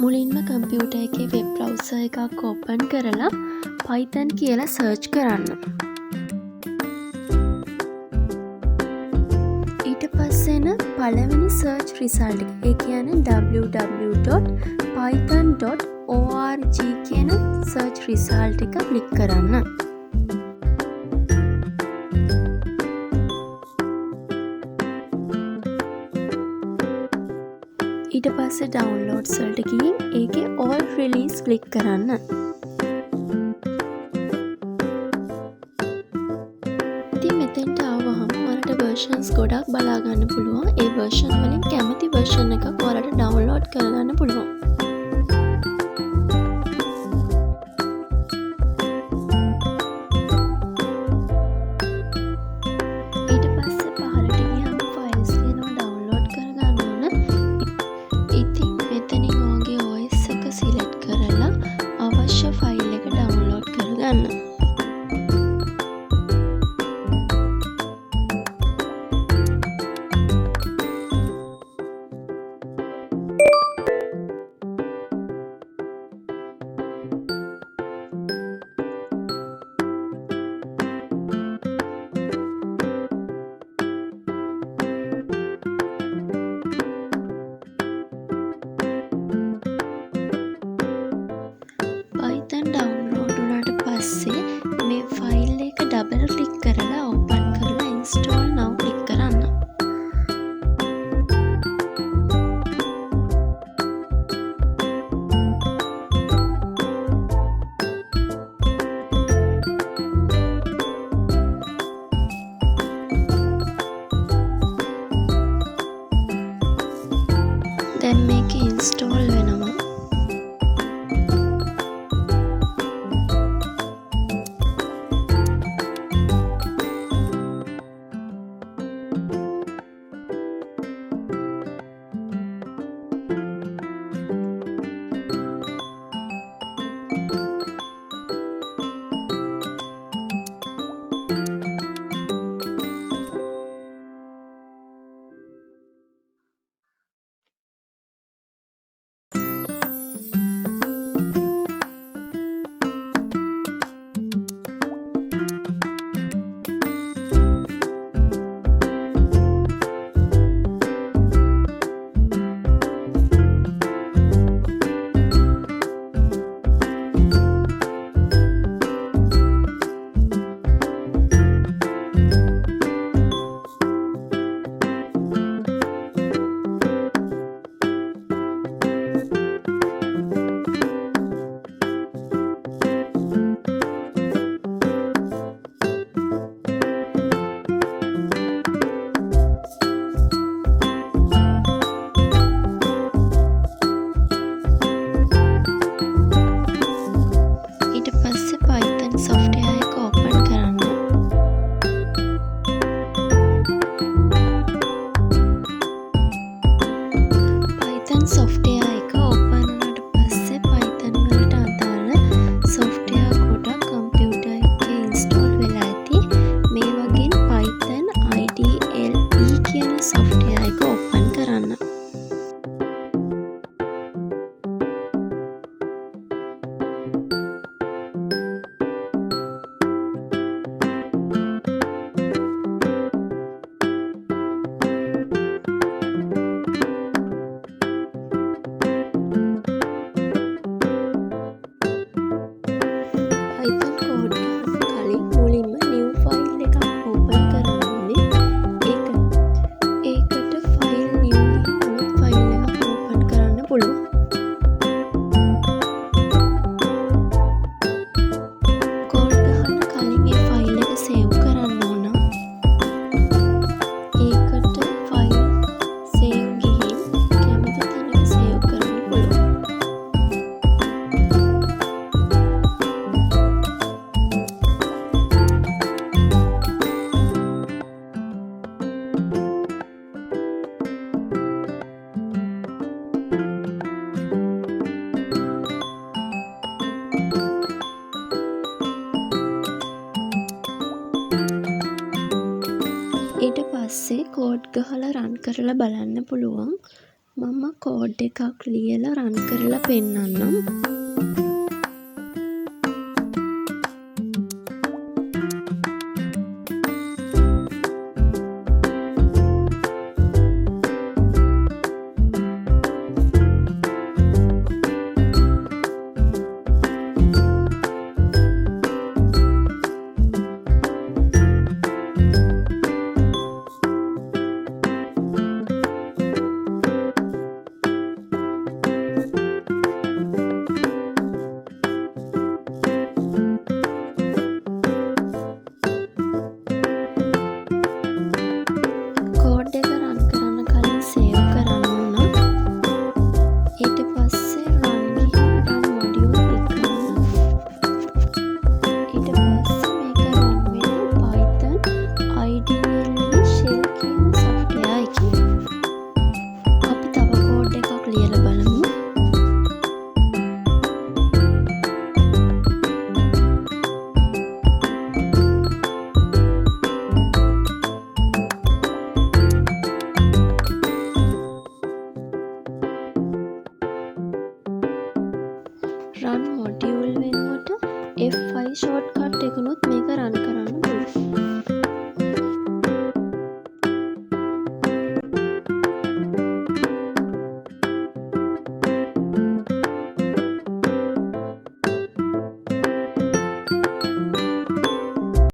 මුලින්ම කම්පියුටර් එකේ web browser එකක් ඕපන් කරලා Python කියලා සර්ච් කරන්න. ඊට පස්සේ එන පළවෙනි සර්ච් රිසල්ට් එක, ඒ කියන්නේ www.python.org කියන සර්ච් රිසල්ට් එක ක්ලික් කරන්න. ඊට පස්සේ ඩවුන්ලෝඩ්ස් වලට ගිහින් ඒකේ all release ක්ලික් කරන්න. ඉතින් මෙතෙන්ට ආවහම ඔයාලට versions ගොඩක් බලා ගන්න පුළුවන්. ඒ version වලින් කැමති version එකක් ඔයාලට download කරගන්න පුළුවන්. ඊට පස්සේ පහළට ගියාම files කියනවා download කරගන්න ඕන. ඉතින් මෙතනින් ඔයාගේ OS එක select කරලා අවශ්‍ය ෆයිල් එක download කරගන්න. Python download වුණාට පස්සේ මේ ෆයිල් එක ඩබල් ක්ලික් කරලා ඕපන් කරලා install now ක්ලික් කරන්න. දැන් මේක install වෙනවා. software එක open වුණාට පස්සේ Python වලට අදාළ software ගොඩක් computer එකේ install වෙලා ඇති. මේ වගේ Python IDLE කියන software එක open කරන්න. ඊට පස්සේ කෝඩ් ගහලා රන් කරලා බලන්න පුළුවන් මම කෝඩ් එකක් ලියලා රන් කරලා පෙන්නන්නම්. කෝඩ් එක රන් කරන්න කලින් සේව් කරන්න ඕන. ඊට පස්සේ run module click කරන්න. ඊට පස්සේ මේක run වෙන්නේ Python IDE shell කියන software එකකින්. අපි තව කෝඩ් එකක් ලියලා බලමු. run module වෙනුවට F5 shortcut එකනොත් මේක run